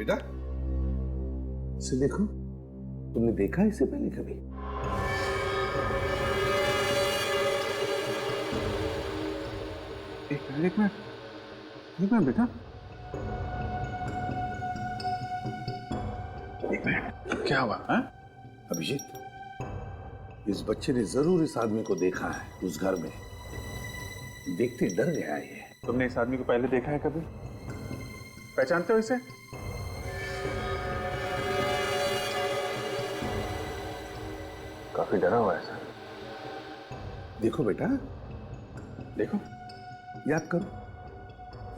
बेटा इसे देखो, तुमने देखा इसे पहले कभी? एक मिनट बेटा, एक मिनट, क्या हुआ? अभिजीत, इस बच्चे ने जरूर इस आदमी को देखा है उस घर में। देखते डर गया है ये। तुमने इस आदमी को पहले देखा है कभी? पहचानते हो इसे? काफी डरा हुआ है सर। देखो बेटा, देखो, याद करो,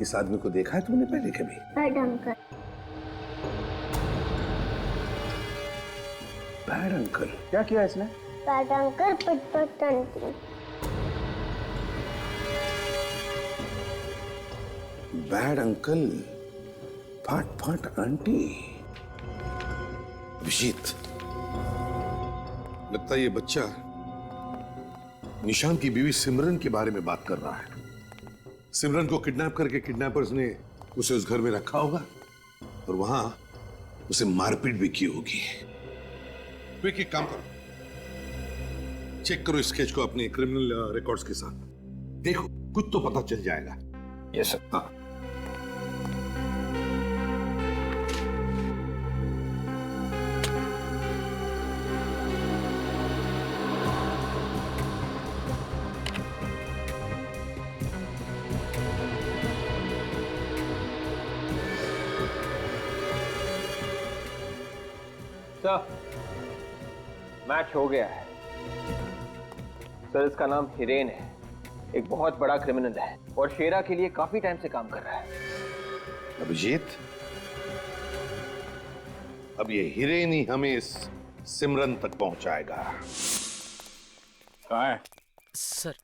इस आदमी को देखा है तुमने पहले कभी? Bad uncle. Bad uncle? क्या किया इसने? बैड अंकल पट आंटी। बैड अंकल फट फट आंटी। अभिजीत, लगता है ये बच्चा निशान की बीवी सिमरन के बारे में बात कर रहा है। सिमरन को किडनैप करके किडनैपर्स ने उसे उस घर में रखा होगा और वहां उसे मारपीट भी की होगी। तो एक काम करो, चेक करो स्केच को अपने क्रिमिनल रिकॉर्ड्स के साथ। देखो, कुछ तो पता चल जाएगा। Yes sir. हाँ। सर, मैच हो गया है। सर, इसका नाम हिरेन है, एक बहुत बड़ा क्रिमिनल है और शेरा के लिए काफी टाइम से काम कर रहा है। अभिजीत, अब ये हिरेन ही हमें इस सिमरन तक पहुंचाएगा। कहाँ है? सर,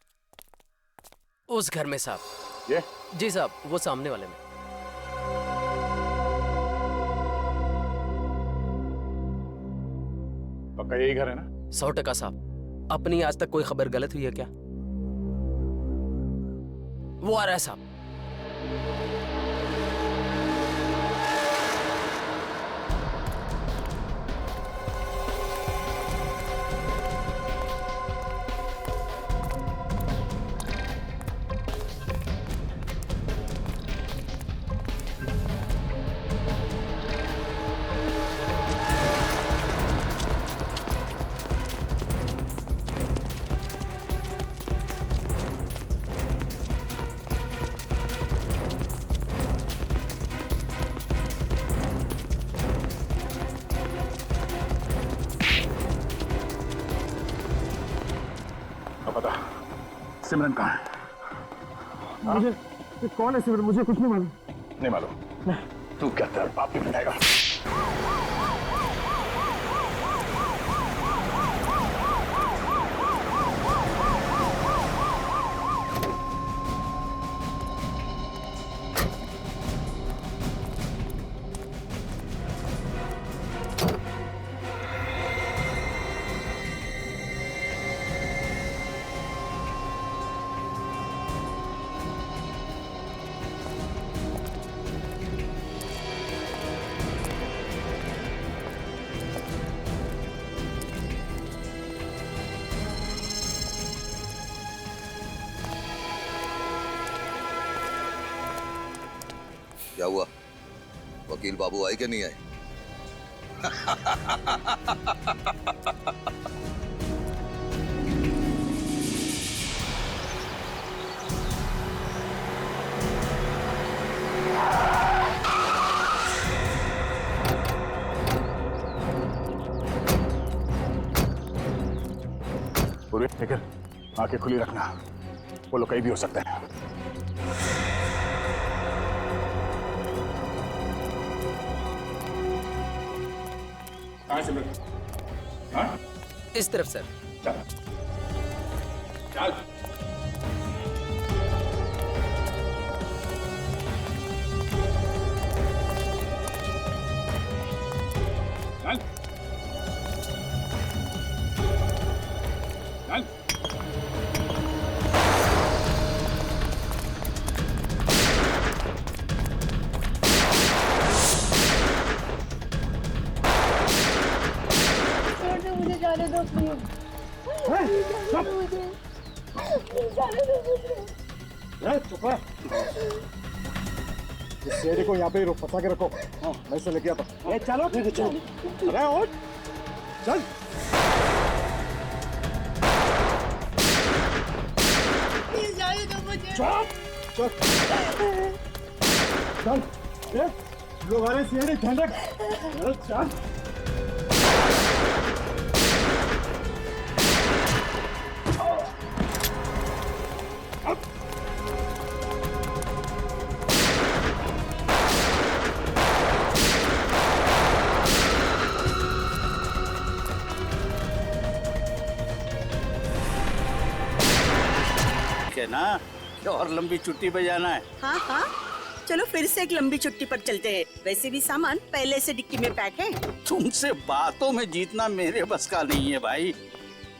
उस घर में साहब। ये? जी साहब, वो सामने वाले में। पक्का यही घर है ना? 100% साहब। अपनी आज तक कोई खबर गलत हुई है क्या? वो आ रहा है साहब। पता सिमरन कहाँ है? मुझे कौन है सिमरन? मुझे कुछ नहीं मालूम। नहीं मालूम? तू क्या तेरा बाप भी बताएगा? क्या हुआ? वकील बाबू आए कि नहीं आए? पूरी लेकिन आंखें खुली रखना, वो लोग कहीं भी हो सकते हैं। कहाँ से मिल? हाँ? इस तरफ सर। चल चल। चल चल। जाने दो प्लीज। जाने दो मुझे। जाने दो मुझे। चुप है। इस सीआईडी को यहाँ पे ही फंसा के रखो। हाँ, मैं इसे लेके आता हूँ। चलो ठीक है, चलो। अरे उठ, चल। जाने दो मुझे। चल, चल, चल। लोग आ रहे हैं, सीआईडी ध्यान रख। चल, चल। है ना और लंबी छुट्टी पे जाना है। हाँ हाँ, चलो फिर से एक लंबी छुट्टी पर चलते हैं। वैसे भी सामान पहले से डिक्की में पैक है। तुमसे बातों में जीतना मेरे बस का नहीं है भाई।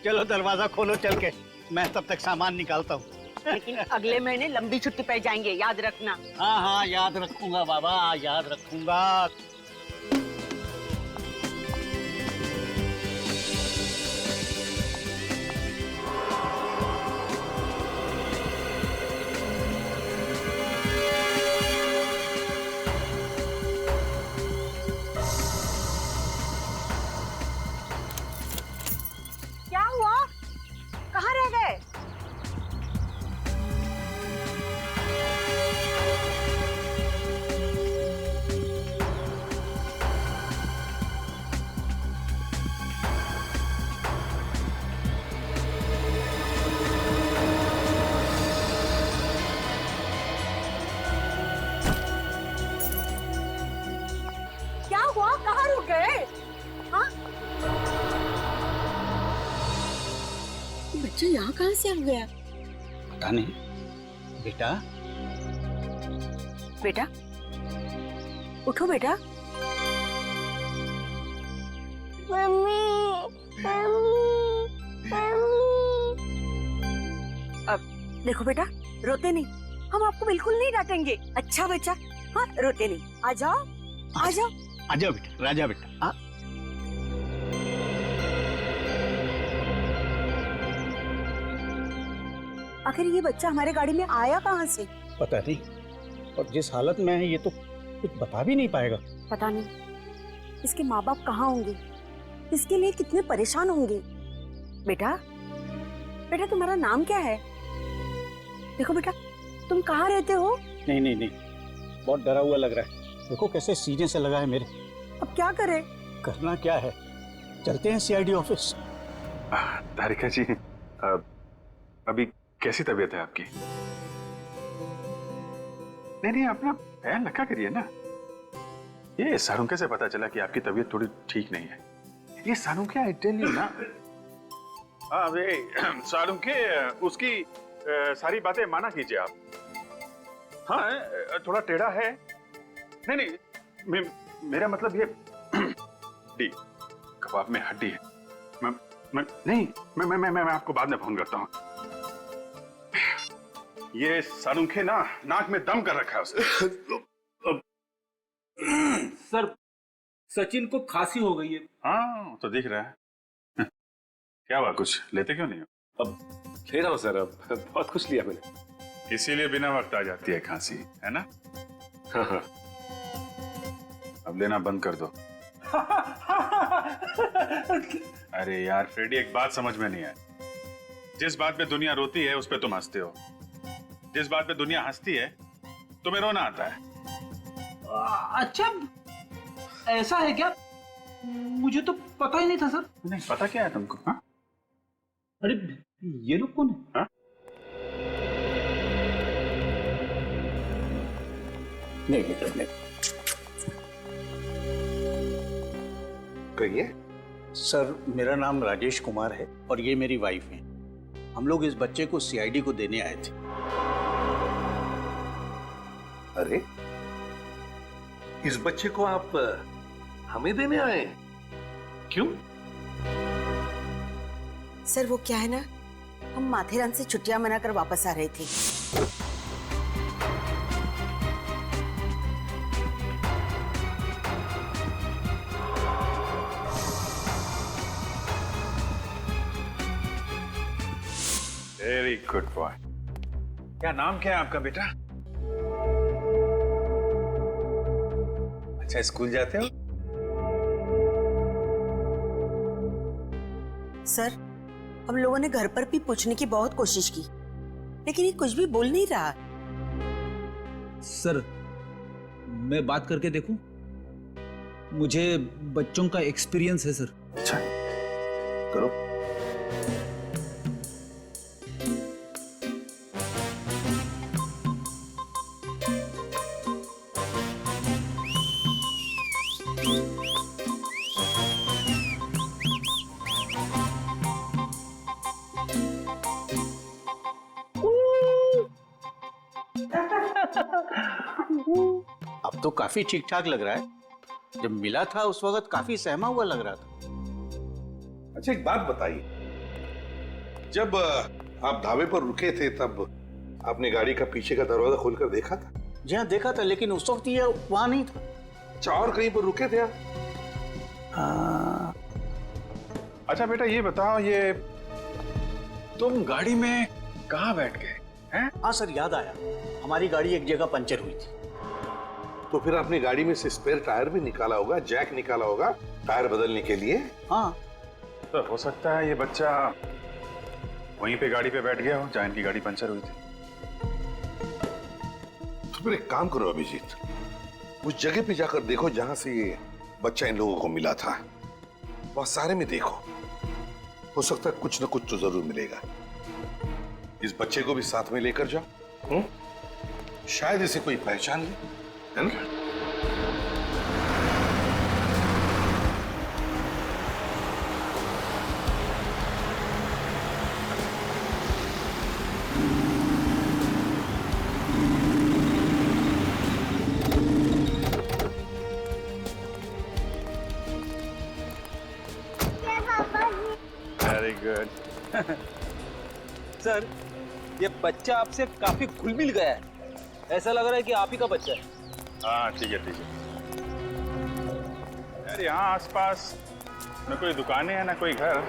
चलो दरवाजा खोलो चल के, मैं तब तक सामान निकालता हूँ। लेकिन अगले महीने लंबी छुट्टी पर जाएंगे, याद रखना। हाँ हाँ याद रखूंगा बाबा, याद रखूंगा। क्या हुआ? कहाँ रह गए? क्या हुआ? कहाँ रुक गए? हाँ? बच्चे यहाँ कहाँ से आ गया? पता नहीं बेटा। बेटा उठो बेटा। Mummy, mummy, mummy. अब देखो बेटा, रोते नहीं, हम आपको बिल्कुल नहीं डांटेंगे। अच्छा बच्चा, हाँ रोते नहीं। आ जाओ, आ जाओ। आजा बेटा, राजा बेटा। आखिर ये बच्चा हमारे गाड़ी में आया कहाँ से? पता नहीं, और जिस हालत में है ये तो कुछ बता भी नहीं पाएगा। पता नहीं इसके माँ बाप कहाँ होंगे, इसके लिए कितने परेशान होंगे। बेटा, बेटा तुम्हारा नाम क्या है? देखो बेटा, तुम कहाँ रहते हो? नहीं नहीं नहीं, बहुत डरा हुआ लग रहा है। देखो कैसे सीने से लगा है मेरे। अब क्या करें? करना क्या है, चलते हैं सीआईडी ऑफिस। तारिका जी, अभी कैसी तबीयत है आपकी? नहीं, अपना ख्याल रखा करिए ना। ये सारुंके से पता चला कि आपकी तबीयत थोड़ी ठीक नहीं है। ये सारुंके, आई टेल यू ना। हाँ वे सारुंके, उसकी सारी बातें माना कीजिए आप। हाँ थोड़ा टेढ़ा है। नहीं, मेरा मतलब ये डी कबाब में हड्डी है। मैं आपको बाद में फोन करता हूँ। ये सारुंखे ना नाक में दम कर रखा है उसने। सर, सचिन को खांसी हो गई है। हाँ तो दिख रहा है। क्या हुआ, कुछ लेते क्यों नहीं हो? अब ले रहा हूँ सर, अब बहुत कुछ लिया मैंने। इसीलिए बिना वक्त आ जाती है खांसी, है ना? हाँ। अब लेना बंद कर दो। अरे यार फ्रेडी, एक बात समझ में नहीं आई। जिस बात पे दुनिया रोती है उस पे तुम हंसते हो, जिस बात पे दुनिया हंसती है तुम्हें रोना आता है। अच्छा, ऐसा है क्या? मुझे तो पता ही नहीं था सर। नहीं पता क्या है तुमको? हाँ? अरे ये लोग कौन है? हाँ? नहीं, कहिए। सर मेरा नाम राजेश कुमार है और ये मेरी वाइफ है। हम लोग इस बच्चे को सीआईडी को देने आए थे। अरे, इस बच्चे को आप हमें देने आए? क्यों? सर वो क्या है ना, हम माथेरान से छुट्टियां मनाकर वापस आ रहे थे। Very good boy. क्या नाम क्या है आपका बेटा? अच्छा, स्कूल जाते हो? सर, हम लोगों ने घर पर भी पूछने की बहुत कोशिश की, लेकिन ये कुछ भी बोल नहीं रहा। सर, मैं बात करके देखूं? मुझे बच्चों का एक्सपीरियंस है सर। अच्छा, करो। अब तो काफी ठीक ठाक लग रहा है। जब मिला था उस वक्त काफी सहमा हुआ लग रहा था। अच्छा, एक बात बताइए, जब आप ढाबे पर रुके थे तब आपने गाड़ी का पीछे का दरवाजा खोलकर देखा था? जी हाँ, देखा था, लेकिन उस वक्त ये वहां नहीं था। अच्छा, और कहीं पर रुके थे आप? अच्छा बेटा, ये बताओ, ये तुम गाड़ी में कहाँ बैठ गए हैं? हाँ सर, याद आया, हमारी गाड़ी एक जगह पंचर हुई थी। तो फिर आपने गाड़ी में से स्पेयर टायर भी निकाला होगा, जैक निकाला होगा टायर बदलने के लिए। हाँ, तो हो सकता है ये बच्चा वहीं पे गाड़ी पे बैठ गया हो जहाँ इनकी गाड़ी पंचर हुई थी। तो फिर एक काम करो अभिजीत, उस जगह पे जाकर देखो जहां से ये बच्चा इन लोगों को मिला था। वहां सारे में देखो, हो सकता है कुछ ना कुछ तो जरूर मिलेगा। इस बच्चे को भी साथ में लेकर जाओ, शायद इसे कोई पहचान ले, है ना? Very good. सर, ये बच्चा आपसे काफी घुल मिल गया है। ऐसा लग रहा है कि आप ही का बच्चा है। हाँ ठीक है ठीक है। यार यहाँ आसपास न कोई दुकानें हैं ना कोई घर,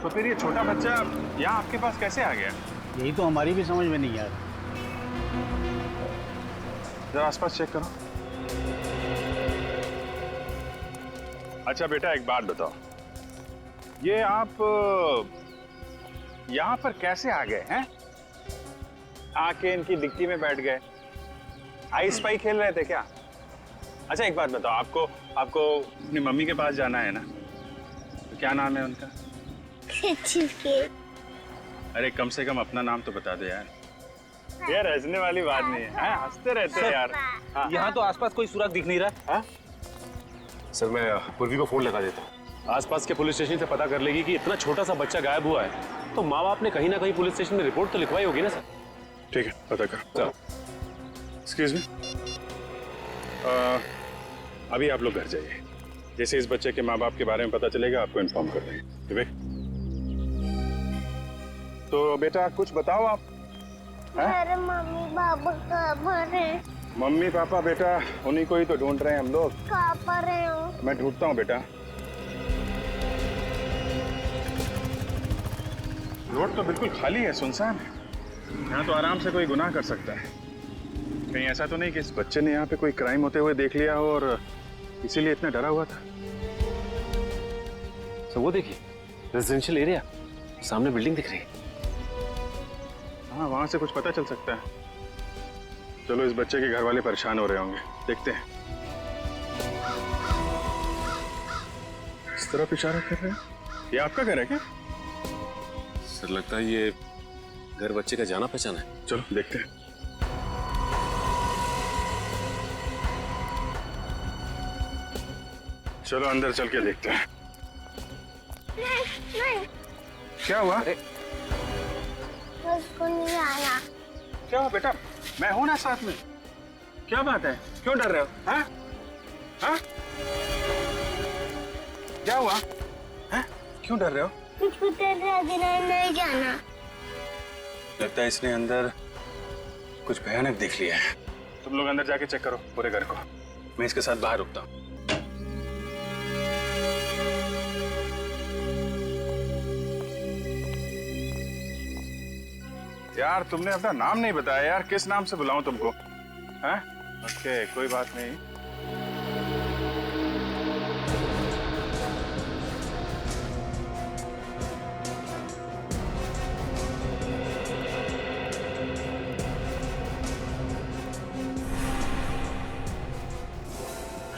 तो फिर ये छोटा बच्चा यहाँ आपके पास कैसे आ गया? यही तो हमारी भी समझ में नहीं आ रहा। जरा आसपास चेक करो। अच्छा बेटा, एक बात बताओ, ये आप यहाँ पर कैसे आ गए हैं? आके इनकी डिक्की में बैठ गए, आई स्पाई खेल रहे थे क्या? अच्छा एक बात बताओ, आपको अपनी मम्मी के पास जाना है ना, तो क्या नाम है उनका? अरे कम से कम अपना नाम तो बता दो यार। यार हंसने वाली बात नहीं है, हंसते रहते हैं यार। हाँ। यहाँ तो आसपास कोई सुराग दिख नहीं रहा। हाँ? सर, मैं पूर्वी को फोन लगा देता हूँ। आसपास के पुलिस स्टेशन से पता कर लेगी कि इतना छोटा सा बच्चा गायब हुआ है, तो माँ बाप ने कहीं ना कहीं पुलिस स्टेशन में रिपोर्ट तो लिखवाई होगी ना सर। ठीक है, पता कर। चलो, एक्सक्यूज मी, अभी आप लोग घर जाइए। जैसे इस बच्चे के माँ बाप के बारे में पता चलेगा आपको इन्फॉर्म कर देंगे, ठीक है? तो बेटा कुछ बताओ आप। मेरे मम्मी पापा कहाँ पर हैं? मम्मी पापा बेटा उन्हीं को ही तो ढूंढ रहे हैं हम लोग। कहाँ पर हैं वो? मैं ढूंढता हूँ बेटा। रोड तो बिल्कुल खाली है, सुनसान है। यहाँ तो आराम से कोई गुनाह कर सकता है। कहीं ऐसा तो नहीं कि इस बच्चे ने यहाँ पे कोई क्राइम होते हुए देख लिया हो और इसीलिए इतना डरा हुआ था। सर वो देखिए, रेजिडेंशियल एरिया, सामने बिल्डिंग दिख रही है। हाँ, वहां से कुछ पता चल सकता है। चलो, इस बच्चे के घर वाले परेशान हो रहे होंगे, देखते हैं। इस तरफ इशारा कर रहे हैं, ये आपका घर है क्या? सर लगता है ये घर बच्चे का जाना पहचाना है। चलो देखते हैं। चलो अंदर चल के देखते हैं। नहीं, क्या हुआ? मुझको नहीं आना। क्या हुआ बेटा? मैं हूं ना साथ में। क्या बात है, क्यों डर रहे हो? हाँ? हाँ? क्या हुआ? हाँ? क्यों डर रहे हो? मुझको तेरे बिना नहीं जाना। लगता है इसने अंदर कुछ भयानक देख लिया है। तुम लोग अंदर जाके चेक करो पूरे घर को, मैं इसके साथ बाहर रुकता हूँ। यार तुमने अपना नाम नहीं बताया यार, किस नाम से बुलाऊं तुमको? हैं? ओके, कोई बात नहीं।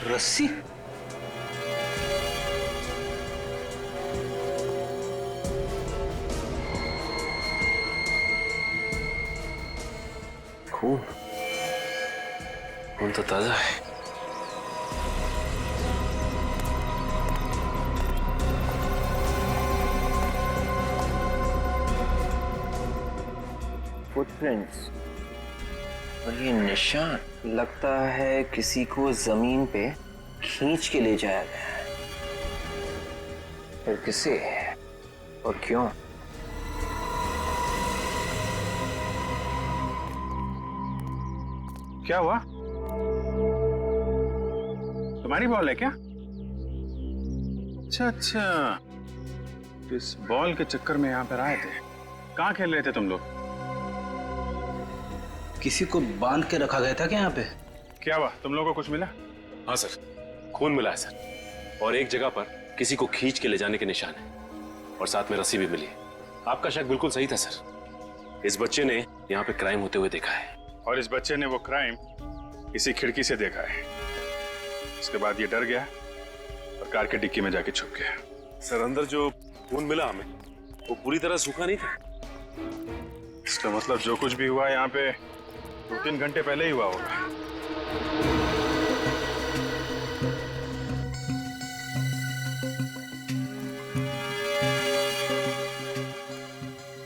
रस्सी? खून खून तो ताजा है। फुटप्रिंट्स और ये निशान, लगता है किसी को जमीन पे खींच के ले जाया गया है। फिर किसे और क्यों? क्या हुआ? तुम्हारी बॉल है क्या? अच्छा अच्छा, इस बॉल के चक्कर में यहाँ पर आए थे। कहाँ खेल रहे थे तुम लोग? किसी को बांध के रखा गया था क्या यहाँ पे? क्या हुआ, तुम लोगों को कुछ मिला? हाँ सर, खून मिला है सर, और एक जगह पर किसी को खींच के ले जाने के निशान है, और साथ में रस्सी भी मिली है। आपका शक बिल्कुल सही था सर, इस बच्चे ने यहाँ पे क्राइम होते हुए देखा है। और इस बच्चे ने वो क्राइम इसी खिड़की से देखा है। उसके बाद ये डर गया और कार के डिक्की में जाके छुप गया। सर अंदर जो खून मिला हमें, वो पूरी तरह सूखा नहीं था। इसका मतलब जो कुछ भी हुआ यहाँ पे 2-3 घंटे पहले ही हुआ होगा।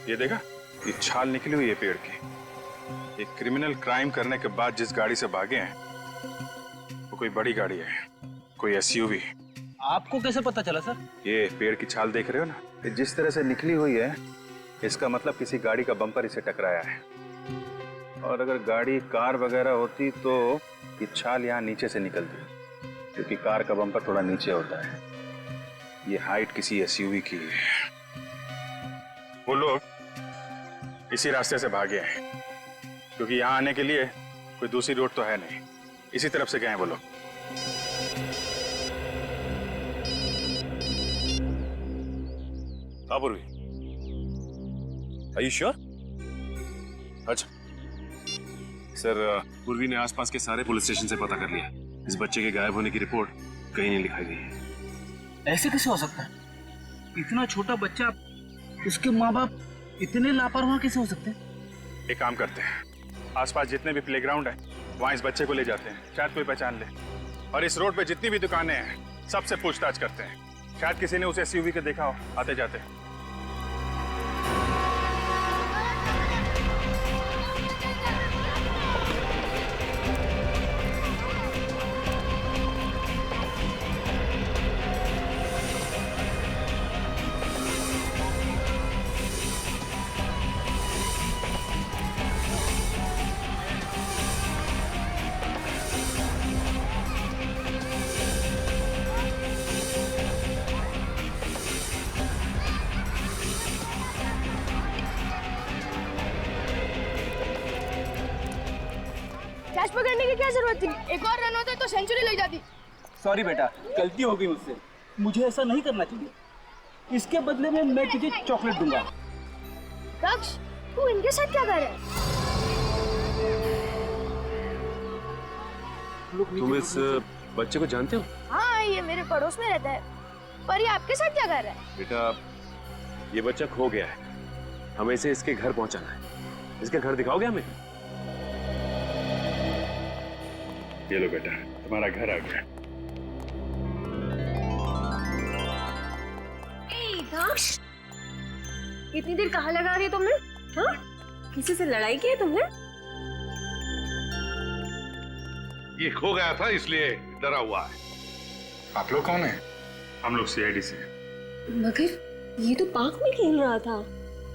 ये देखा, ये छाल निकली हुई है पेड़ की। एक क्रिमिनल क्राइम करने के बाद जिस गाड़ी से भागे हैं वो कोई बड़ी गाड़ी है, कोई एसयूवी। आपको कैसे पता चला सर? ये पेड़ की छाल देख रहे हो ना, ये जिस तरह से निकली हुई है, इसका मतलब किसी गाड़ी का बम्पर इसे टकराया है। और अगर गाड़ी कार वगैरह होती तो ये छाल यहाँ नीचे से निकलती, क्योंकि कार का बम्पर थोड़ा नीचे होता है। ये हाइट किसी एसयूवी की है। वो लोग इसी रास्ते से भागे हैं, क्योंकि यहाँ आने के लिए कोई दूसरी रोड तो है नहीं। इसी तरफ से गए हैं वो लोग। हाँ पूर्वी, Are you sure? अच्छा सर, पूर्वी ने आसपास के सारे पुलिस स्टेशन से पता कर लिया। इस बच्चे के गायब होने की रिपोर्ट कहीं नहीं लिखाई गई है। ऐसे कैसे हो सकता है? इतना छोटा बच्चा, उसके माँ बाप इतने लापरवाह कैसे हो सकते हैं? एक काम करते हैं, आसपास जितने भी प्लेग्राउंड है वहाँ इस बच्चे को ले जाते हैं, शायद कोई पहचान ले। और इस रोड पे जितनी भी दुकानें हैं सबसे पूछताछ करते हैं, शायद किसी ने उसे एसयूवी के देखा हो आते जाते। कैच पकड़ने की क्या जरूरत थी? एक और रन होता तो सेंचुरी लग जाती। सॉरी बेटा, गलती हो गई मुझसे। मुझे ऐसा नहीं करना चाहिए। इसके बदले में मैं तुझे चॉकलेट दूंगा। दक्ष, तू इनके साथ क्या कर रहा है? तुम इस बच्चे को जानते हो? हाँ, ये मेरे पड़ोस में रहता है। पर ये आपके साथ क्या कर रहा है? बेटा, ये बच्चा खो गया है, हमें इसे इसके घर पहुंचाना है। इसका घर दिखाओगे हमें? ये लो बेटा, तुम्हारा घर आ गया। दक्ष, इतनी देर कहाँ लगा रही है तुमने? हाँ? किसी से लड़ाई की है तुमने? ये खो गया था इसलिए डरा हुआ है। आप लोग कौन हैं? हम लोग सीआईडी से। मगर ये तो पार्क में खेल रहा था।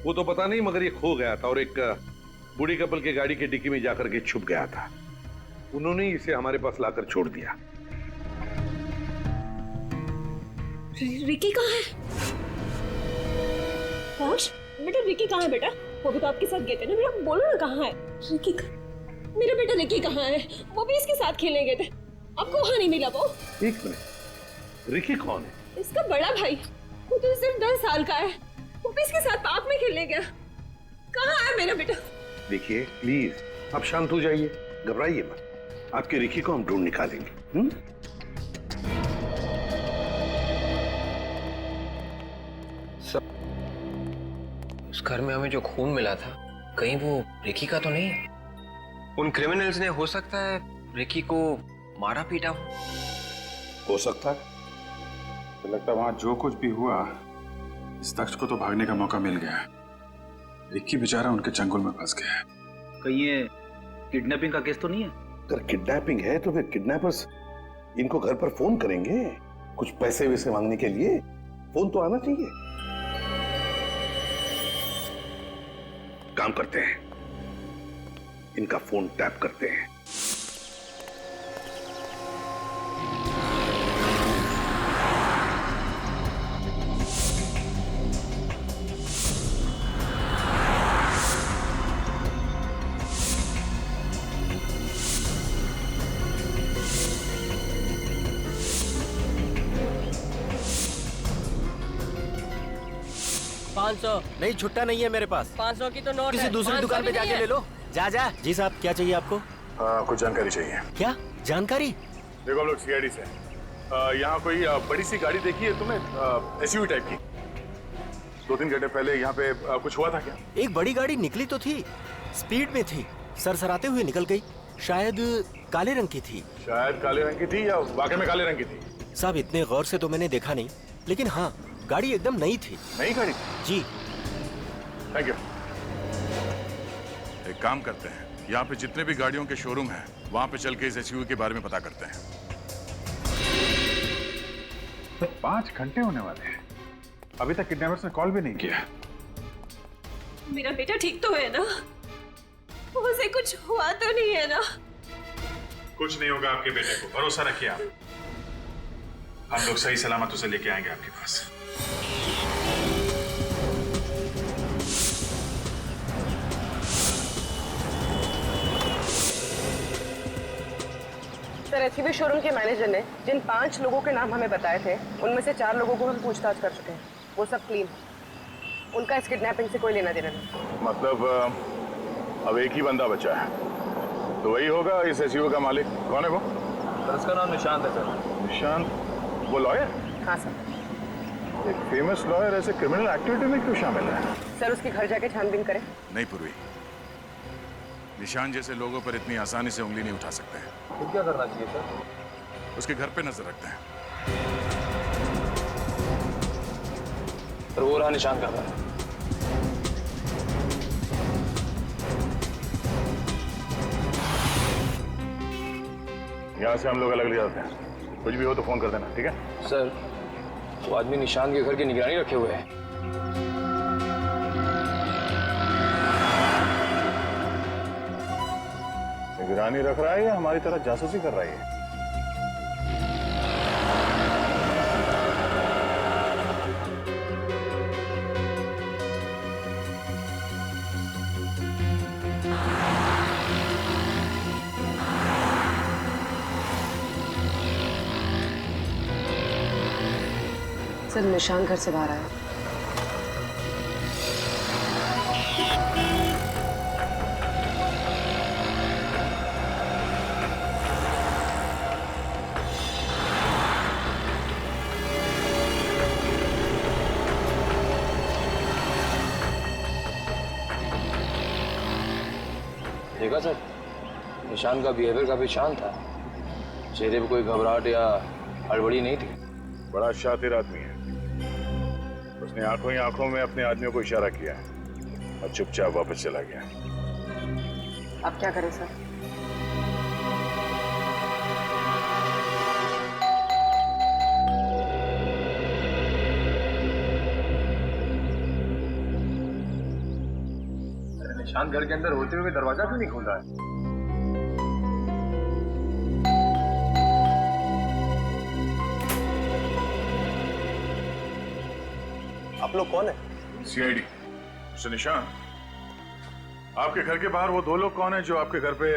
वो तो पता नहीं, मगर ये खो गया था और एक बूढ़ी कपल के गाड़ी के डिक्की में जाकर के छुप गया था। उन्होंने इसे हमारे पास लाकर छोड़ दिया। रिकी कहाँ है? बेटा रिकी कहाँ है बेटा? वो भी तो आपके साथ गए थे ना। मेरा बोलो ना कहाँ है रिकी? मेरा बेटा रिकी कहाँ है? वो भी इसके साथ खेलने गए थे, आपको वहाँ नहीं मिला वो? एक मिनट, रिकी कौन है? इसका बड़ा भाई, वो तो सिर्फ 10 साल का है। वो भी इसके साथ पार्क में खेलने गया। कहाँ है मेरा बेटा? देखिए प्लीज आप शांत हो जाइए, घबराइए मत। आपके रिकी को हम ढूंढ निकालेंगे। उस घर में हमें जो खून मिला था, कहीं वो रिकी का तो नहीं है? उन क्रिमिनल्स ने हो सकता है रिकी को मारा पीटा हो सकता है। तो लगता है वहां जो कुछ भी हुआ, इस तख्त को तो भागने का मौका मिल गया। रिक्की बेचारा उनके चंगुल में फंस गया है। कहीं ये किडनैपिंग का केस तो नहीं है? अगर किडनैपिंग है तो फिर किडनैपर्स इनको घर पर फोन करेंगे कुछ पैसे वैसे मांगने के लिए। फोन तो आना चाहिए। काम करते हैं, इनका फोन टैप करते हैं। नहीं, छुट्टा नहीं है मेरे पास। 500 की तो नोट किसी दूसरी दुकान पे जाके ले लो। जा जा। जी साहब, क्या चाहिए आपको? कुछ जानकारी चाहिए। क्या जानकारी? देखो हम लोग सीआईडी से यहाँ कोई बड़ी सी गाड़ी देखी है तुमने, एसयूवी टाइप की? 2-3 घंटे पहले यहाँ पे कुछ हुआ था क्या? एक बड़ी गाड़ी निकली तो थी, स्पीड में थी, सरसराते हुए निकल गई। शायद काले रंग की थी। शायद काले रंग की थी या वाकई में काले रंग की थी? साहब इतने गौर से तो मैंने देखा नहीं, लेकिन हाँ गाड़ी एकदम नई थी। नई गाड़ी? जी। Thank you. एक काम करते हैं, यहाँ पे जितने भी गाड़ियों के शोरूम हैं, वहाँ पे चल के इस एसयूवी के बारे में पता करते हैं। 5 घंटे होने वाले हैं, अभी तक किडनैपर्स ने कॉल भी नहीं किया। मेरा बेटा ठीक तो है ना? उसे कुछ हुआ तो नहीं है ना? कुछ नहीं होगा आपके बेटे को, भरोसा रखिए आप। हम लोग सही सलामत उसे लेके आएंगे आपके पास। सर, एसयूवी शोरूम के मैनेजर ने जिन 5 लोगों के नाम हमें बताए थे, उनमें से 4 लोगों को हम पूछताछ कर चुके हैं। वो सब क्लीन। उनका इस किडनैपिंग से कोई लेना देना नहीं। मतलब अब एक ही बंदा बचा है, तो वही होगा इस एसयूवी का मालिक। कौन है वो? सर उसका नाम निशांत है। सर निशांत? वो लॉयर? हाँ सर। एक फेमस लॉयर ऐसे क्रिमिनल एक्टिविटी में क्यों शामिल है? सर उसके घर जाके छानबीन करें। नहीं पूर्वी, निशान जैसे लोगों पर इतनी आसानी से उंगली नहीं उठा सकते हैं। फिर क्या करना चाहिए सर? उसके घर पे नजर रखते हैं। सर वो रहा निशान का घर। यहाँ से हम लोग अलग ले जाते हैं। कुछ भी हो तो फोन कर देना, ठीक है? सर वो आदमी निशान के घर की निगरानी रखे हुए है। निगरानी रख रहा है या हमारी तरह जासूसी कर रहा है? सर निशान घर से बाहर आया। देखा सर, निशान का बिहेवियर काफी शांत था। चेहरे पे कोई घबराहट या हड़बड़ी नहीं थी। बड़ा शातिर आदमी है। उसने आंखों ही आंखों में अपने आदमियों को इशारा किया और चुपचाप वापस चला गया। अब क्या करें सर? निशान घर के अंदर होते हुए दरवाजा क्यों नहीं खोल रहा है? आप लोग कौन है? सीआईडी। मिस्टर निशान, आपके घर के बाहर वो दो लोग कौन है जो आपके घर पे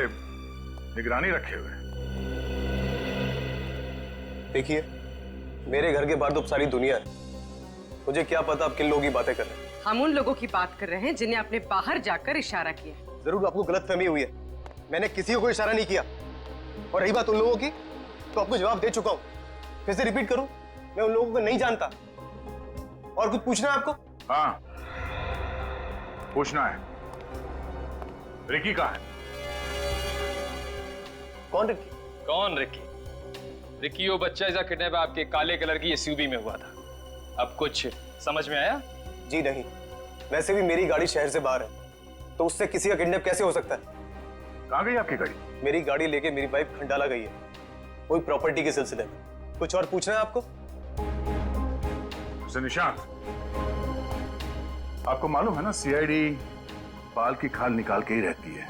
निगरानी रखे हुए हैं? देखिए, मेरे घर के बाहर तो सारी दुनिया है। मुझे क्या पता आप किन लोगों की बातें कर रहे हैं। हम उन लोगों की बात कर रहे हैं जिन्हें आपने बाहर जाकर इशारा किया। जरूर आपको गलतफहमी हुई है। मैंने किसी को इशारा नहीं किया। और रही बात उन लोगों की, तो आपको जवाब दे चुका हूं। फिर से रिपीट करूं, मैं उन लोगों को नहीं जानता। और कुछ पूछना है आपको? हाँ, पूछना है। रिकी कहाँ है? कौन रिकी? कौन रिकी? रिकी वो बच्चा ऐसा किडनैप आपके काले कलर की एसयूवी में हुआ था। अब कुछ समझ में आया? जी नहीं। वैसे भी मेरी गाड़ी शहर से बाहर है, तो उससे किसी का किडनैप कैसे हो सकता है? कहाँ गई आपकी गाड़ी? मेरी गाड़ी लेके मेरी वाइफ खंडाला गई है, कोई प्रॉपर्टी के सिलसिले में। कुछ और पूछना है आपको? निशांत, आपको मालूम है ना, सीआईडी बाल की खाल निकाल के ही रहती है।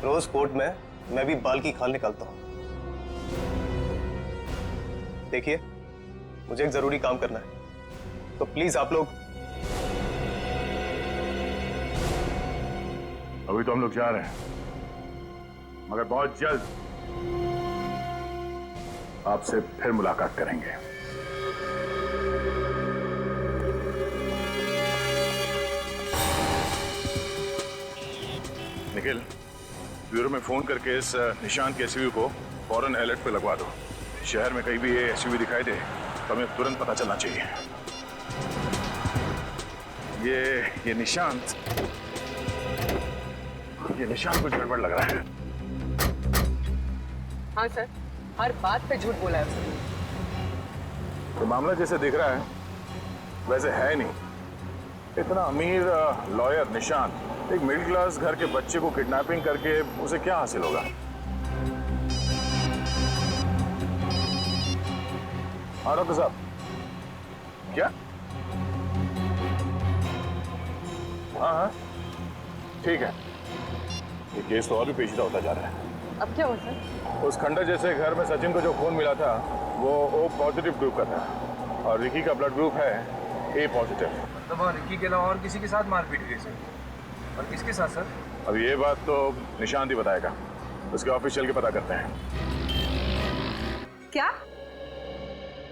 रोज कोर्ट में मैं भी बाल की खाल निकालता हूं। देखिए, मुझे एक जरूरी काम करना है, तो प्लीज आप लोग। अभी तो हम लोग जा रहे हैं, मगर बहुत जल्द आपसे फिर मुलाकात करेंगे। निखिल, ब्यूरो में फोन करके इस निशान के एसयूवी को फौरन अलर्ट पे लगवा दो। शहर में कहीं भी ये एसयूवी दिखाई दे तो हमें तुरंत पता चलना चाहिए। ये निशांत कुछ गड़बड़ लग रहा है। हाँ सर, हर बात पे झूठ बोला है उसने। तो मामला जैसे दिख रहा है वैसे है नहीं। इतना अमीर लॉयर निशांत एक मिडिल क्लास घर के बच्चे को किडनैपिंग करके उसे क्या हासिल होगा? हाँ डॉक्टर साहब, क्या? हाँ, ठीक है। ये केस तो और भी पेचीदा होता जा रहा है। अब क्या हुआ सर? उस खंडर जैसे घर में सचिन को जो खून मिला था वो O पॉजिटिव ग्रुप का था और रिकी का ब्लड ग्रुप है A पॉजिटिव। मतलब रिकी के अलावा और किसी के साथ मारपीट हुई सर? और किसके साथ सर? अब ये बात तो निशांत ही बताएगा। उसके ऑफिस चल के पता करते हैं। क्या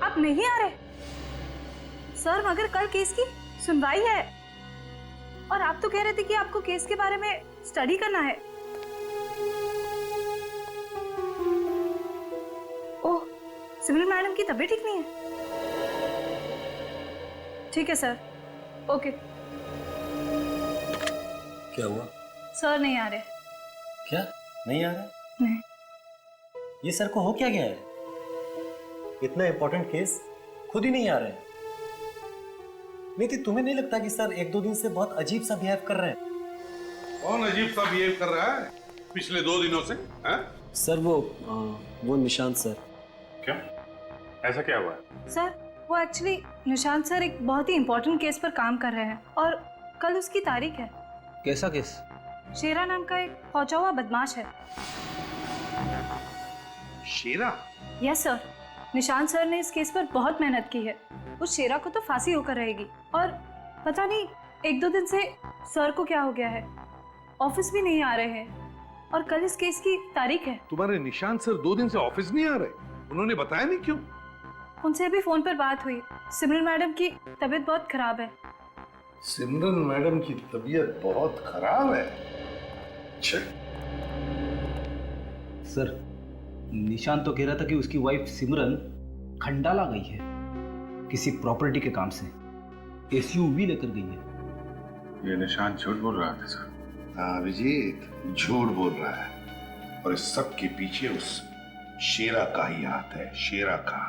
आप नहीं आ रहे सर? मगर कल केस की सुनवाई है और आप तो कह रहे थे कि आपको केस के बारे में स्टडी करना है। ओह, सिमरन मैडम की तबीयत ठीक नहीं है। ठीक है सर, ओके। क्या हुआ? सर नहीं आ रहे। क्या नहीं आ रहा? नहीं। ये सर को हो क्या गया है? इतना इंपॉर्टेंट केस खुद ही नहीं आ रहे हैं। नहीं तो तुम्हें नहीं लगता कि सर एक दो दिन से बहुत अजीब सा बिहेव कर रहे हैं? कौन अजीब सा बिहेव कर रहा है पिछले 2 दिनों से? सर वो निशांत सर। क्या? ऐसा क्या हुआ है? सर वो एक्चुअली निशांत सर एक बहुत ही इंपॉर्टेंट केस पर काम कर रहे हैं और कल उसकी तारीख है। कैसा केस? शेरा नाम का एक पहुंचा हुआ बदमाश है। शेरा? यस सर, निशांत सर ने इस केस पर बहुत मेहनत की है। उस शेरा को तो फांसी होकर रहेगी और पता नहीं 1-2 दिन से सर को क्या हो गया है, ऑफिस भी नहीं आ रहे हैं और कल इस केस की तारीख है। तुम्हारे निशांत सर 2 दिन से ऑफिस नहीं आ रहे? उन्होंने बताया नहीं क्यों? उनसे अभी फोन पर बात हुई। सिमरन मैडम की तबीयत बहुत खराब है। सिमरन मैडम की तबीयत बहुत खराब है? अच्छा। सर निशांत तो कह रहा था कि उसकी वाइफ सिमरन खंडाला गई है किसी प्रॉपर्टी के काम से, एसयूवी लेकर गई है। ये निशांत झूठ बोल रहा था सर। हाँ अभिजीत, झूठ बोल रहा है और इस सब के पीछे उस शेरा का ही हाथ है, शेरा का।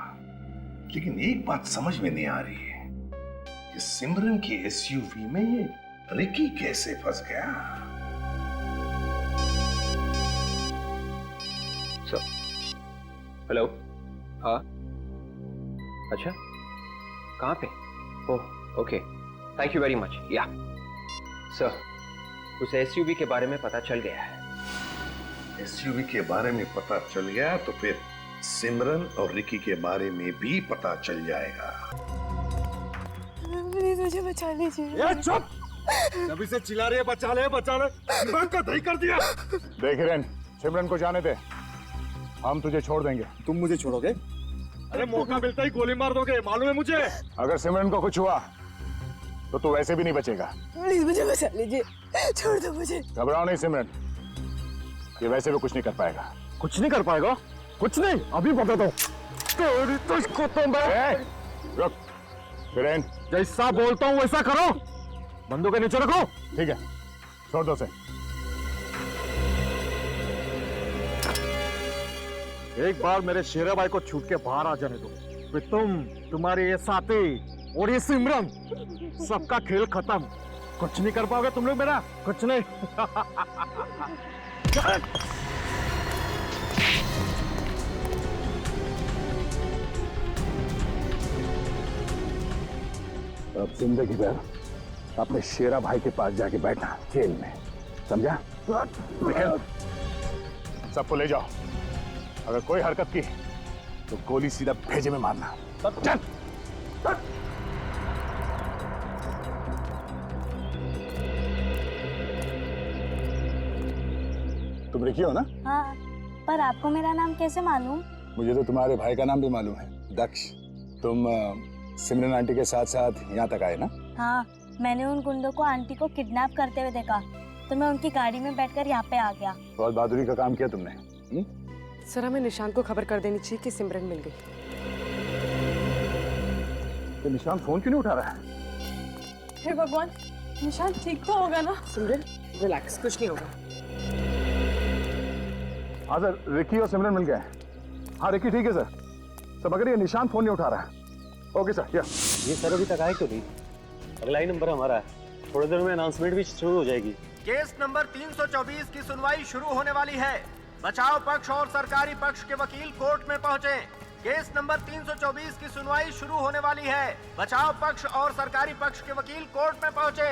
लेकिन एक बात समझ में नहीं आ रही है कि सिमरन की एसयूवी में ये रिकी कैसे फंस गया? हेलो। हाँ, अच्छा, कहाँ पे? Oh okay, thank you very much. या सर, उस एसयूवी के बारे में पता चल गया है। एसयूवी के बारे में पता चल गया तो फिर सिमरन और रिकी के बारे में भी पता चल जाएगा। प्लीज मुझे बचा लीजिए। यार चुप! जब इसे चिल्ला रही है बचा ले दिमाग का दही कर दिया। देख हिरेन, सिमरन को जाने दे, हम तुझे छोड़ देंगे। तुम मुझे छोड़ोगे? अरे मौका मिलता ही गोली मार दोगे, मालूम है मुझे। अगर सिमरन को कुछ हुआ तो तू वैसे भी नहीं बचेगा। प्लीज मुझे बचा लीजिए, छोड़ दो मुझे। घबराओ नहीं सिमरन, ये वैसे भी कुछ नहीं कर पाएगा। कुछ नहीं कर पाएगा? कुछ नहीं, अभी बता दो। तो इसको तो मैं रुक हिरेन, जैसा बोलता हूँ वैसा करो। बंदूक के नीचे रखो। ठीक है, छोड़ दो से। एक बार मेरे शेरा भाई को छूट के बाहर आ जाने दो, फिर तुम्हारे ये साथी और ये सिमरन, सबका खेल खत्म। कुछ नहीं कर पाओगे तुम लोग मेरा, कुछ नहीं। अब जिंदगी भर अपने शेरा भाई के पास जाके बैठना जेल में, समझा? सबको ले जाओ, अगर कोई हरकत की तो गोली सीधा भेजे में मारना। चल। तुम रिकी हो ना? हाँ, पर आपको मेरा नाम कैसे मालूम? मुझे तो तुम्हारे भाई का नाम भी मालूम है, दक्ष। तुम सिमरन आंटी के साथ साथ यहाँ तक आए ना? हाँ, मैंने उन गुंडों को आंटी को किडनैप करते हुए देखा, तो मैं उनकी गाड़ी में बैठकर यहाँ पे आ गया। बहुत बहादुरी का काम किया तुमने। सर, हमें निशांत को खबर कर देनी चाहिए कि सिमरन मिल गई। तो निशांत फोन क्यों नहीं उठा रहा है? हे भगवान, निशांत ठीक तो होगा ना? सिमरन रिलैक्स, कुछ नहीं होगा। हाँ सर, रिकी और सिमरन मिल गए। हाँ रिकी ठीक है सर, मगर ये निशांत फोन नहीं उठा रहा है। Okay sir. ये सर अभी तक आए क्यों नहीं? अगला ही नंबर हमारा है, थोड़ी देर में अनाउंसमेंट भी शुरू हो जाएगी। केस नंबर 324 की सुनवाई शुरू होने वाली है। बचाव पक्ष और सरकारी पक्ष के वकील कोर्ट में पहुंचे। केस नंबर 324 की सुनवाई शुरू होने वाली है। बचाव पक्ष और सरकारी पक्ष के वकील कोर्ट में पहुंचे।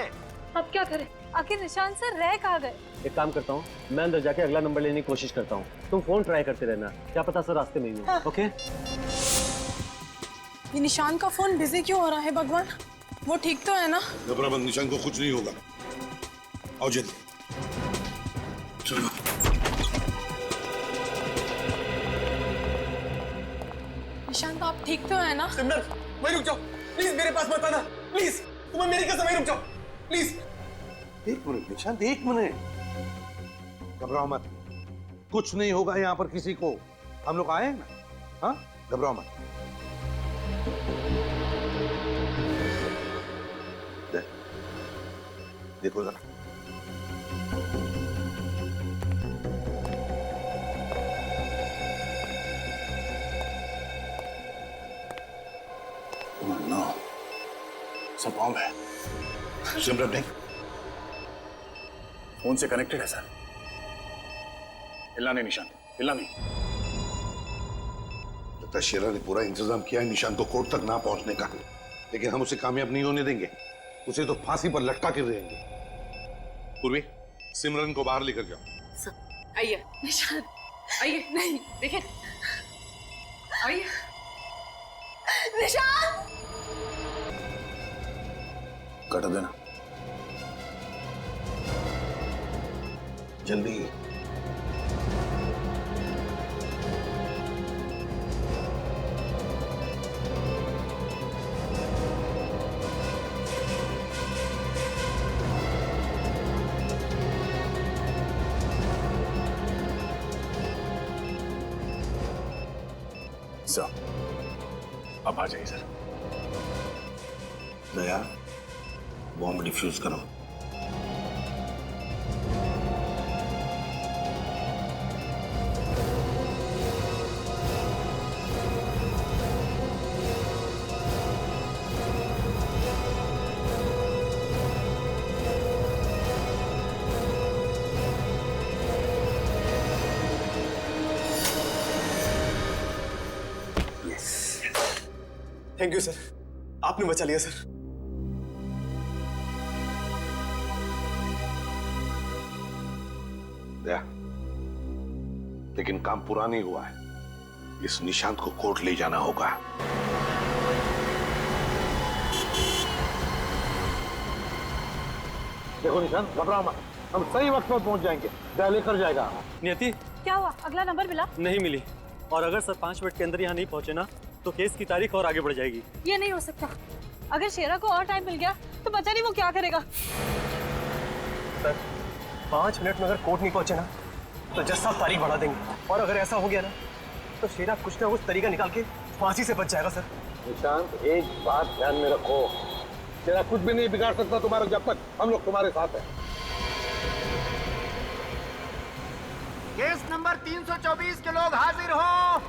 अब क्या करें? आखिर निशांत सर रह कहाँ गए? एक काम करता हूँ, मैं अंदर जाके अगला नंबर लेने की कोशिश करता हूँ, तुम फोन ट्राई करते रहना, क्या पता सर रास्ते में ही हो। ओके? ये निशांत का फोन बिजी क्यों हो रहा है भगवान? वो ठीक तो है ना? घबरा मत, निशांत को कुछ नहीं होगा। आओ जल्दी चलो। निशांत आप ठीक तो है ना? सिमरन, वहीं रुक जाओ प्लीज, मेरे पास मत आना प्लीज, तुम्हें मेरी कसम, वहीं रुक जाओ प्लीज। एक मिनट निशांत, एक मिनट। घबराओ मत, कुछ नहीं होगा यहाँ पर किसी को। हम लोग आए हैं ना? हाँ, घबराओ मत। देखो जरा, नो, सब ऑन है। सिमरन नहीं, फोन से कनेक्टेड है सर। हिलना नहीं निशांत, हिलना नहीं। लगता है शेरा ने पूरा इंतजाम किया है निशांत को कोर्ट तक ना पहुंचने का, लेकिन हम उसे कामयाब नहीं होने देंगे। उसे तो फांसी पर लटका के रहेंगे। पूर्वी, सिमरन को बाहर लेकर जाओ। आइए निशांत, आइए। नहीं देखें, आइए निशांत। कट देना जल्दी। सर, अब आ जाइए सर। दया, बॉम्ब डिफ्यूज करो। थैंक यू सर, आपने बचा लिया सर। दया, लेकिन काम पूरा नहीं हुआ है। इस निशांत को कोर्ट ले जाना होगा। देखो निशान, घबराओ मत, हम सही वक्त पर पहुंच जाएंगे। ड्राइवर लेकर जाएगा। नियति, क्या हुआ? अगला नंबर मिला? नहीं मिली, और अगर सर 5 मिनट के अंदर यहाँ नहीं पहुंचे ना तो केस की तारीख और आगे बढ़ जाएगी। ये नहीं हो सकता। अगर शेरा को और टाइम मिल गया तो पता नहीं वो क्या करेगा। सर 5 मिनट में अगर कोर्ट नहीं पहुंचे ना तो जज साहब तारीख बढ़ा देंगे, और अगर ऐसा हो गया ना तो शेरा कुछ ना कुछ तरीका निकाल के फांसी से बच जाएगा। सर निशांत, एक बात ध्यान में रखो, तेरा कुछ भी नहीं बिगाड़ सकता तुम्हारा जब तक हम लोग तुम्हारे साथ हैं। केस नंबर 324 के लोग हाजिर हो।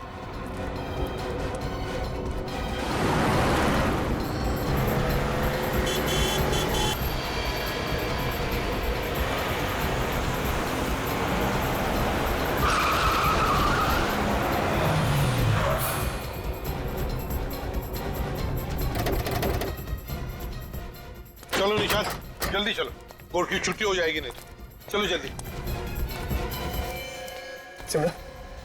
चलो निशांत, जल्दी चलो, कोर्ट की छुट्टी हो जाएगी नहीं तो। चलो जल्दी। सिमरन,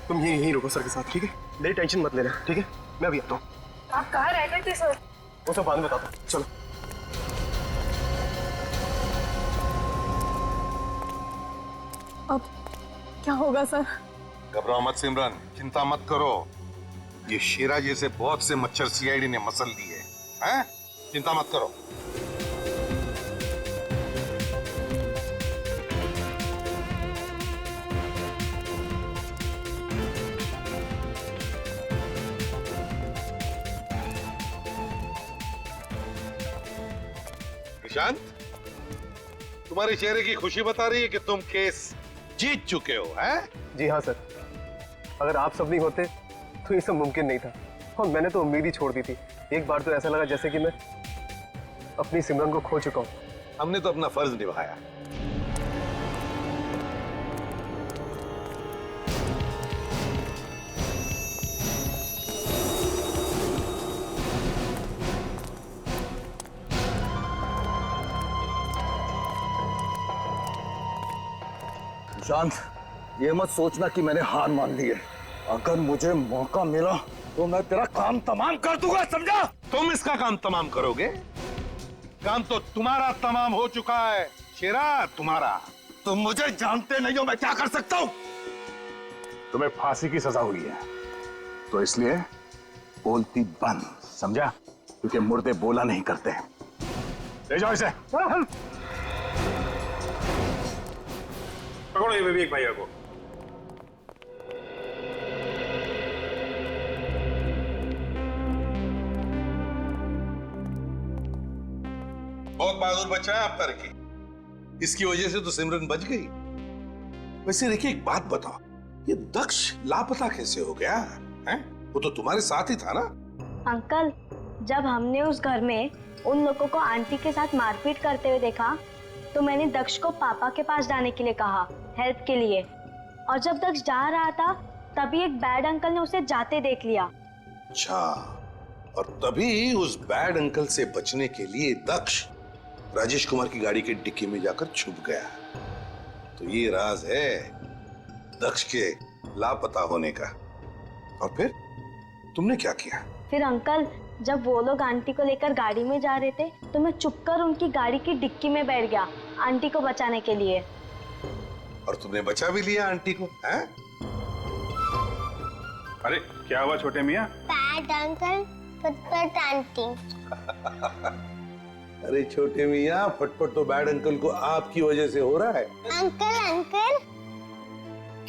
तुम यहीं रुको सर के साथ, ठीक है? मेरी टेंशन मत लेना, ठीक है? मैं अभी आता हूँ। आप कहाँ रह गए थे सर? वो सब बाद में बताता हूँ, चलो। अब क्या होगा सर? घबराओ मत सिमरन, चिंता मत करो। ये शेरा जैसे बहुत से मच्छर सीआईडी ने मसल दिए हैं, चिंता मत करो। निशांत, तुम्हारे चेहरे की खुशी बता रही है कि तुम केस जीत चुके हो, हैं? जी हाँ सर, अगर आप सब नहीं होते तो ये सब मुमकिन नहीं था, और मैंने तो उम्मीद ही छोड़ दी थी। एक बार तो ऐसा लगा जैसे कि मैं अपनी सिमरन को खो चुका हूँ। हमने तो अपना फर्ज निभाया। शांत, ये मत सोचना कि मैंने हार मान ली है। अगर मुझे मौका मिला तो मैं तेरा काम तमाम कर दूंगा, समझा? तुम इसका काम तमाम करोगे? काम तो तुम्हारा तमाम हो चुका है शेरा, तुम्हारा। तुम मुझे जानते नहीं हो, मैं क्या कर सकता हूँ? तुम्हें फांसी की सजा हुई है तो इसलिए बोलती बंद, समझा? क्योंकि मुर्दे बोला नहीं करते। ले जाओ इसे। पकड़ो ये विवेक भैया को। बहुत बहादुर बच्चा है आपका रिकी, इसकी वजह से तो सिमरन बच गई। वैसे रिकी, एक बात बताओ, ये दक्ष लापता कैसे हो गया है? वो तो तुम्हारे साथ ही था ना? अंकल, जब हमने उस घर में उन लोगों को आंटी के साथ मारपीट करते हुए देखा तो मैंने दक्ष को पापा के पास जाने के लिए कहा, हेल्प के लिए। और जब दक्ष जा रहा था तभी एक बैड अंकल ने उसे जाते देख लिया। अच्छा, और तभी उस बैड अंकल से बचने के लिए दक्ष राजेश कुमार की गाड़ी के डिक्की में जाकर छुप गया। तो ये राज है दक्ष के लापता होने का। और फिर तुमने क्या किया? फिर अंकल, जब वो लोग आंटी को लेकर गाड़ी में जा रहे थे तो मैं चुपकर उनकी गाड़ी की डिक्की में बैठ गया आंटी को बचाने के लिए। और तुमने बचा भी लिया आंटी को, हैं? अरे क्या हुआ छोटे मियाँ? बैड अंकल, फटफट आंटी। अरे छोटे मियाँ, फटफट तो बैड अंकल को आपकी वजह से हो रहा है। Uncle uncle.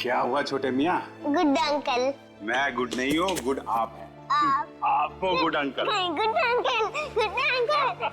क्या हुआ छोटे मियाँ? Good uncle. मैं गुड नहीं हूँ, गुड आप है। आपको good uncle. Good uncle, good uncle.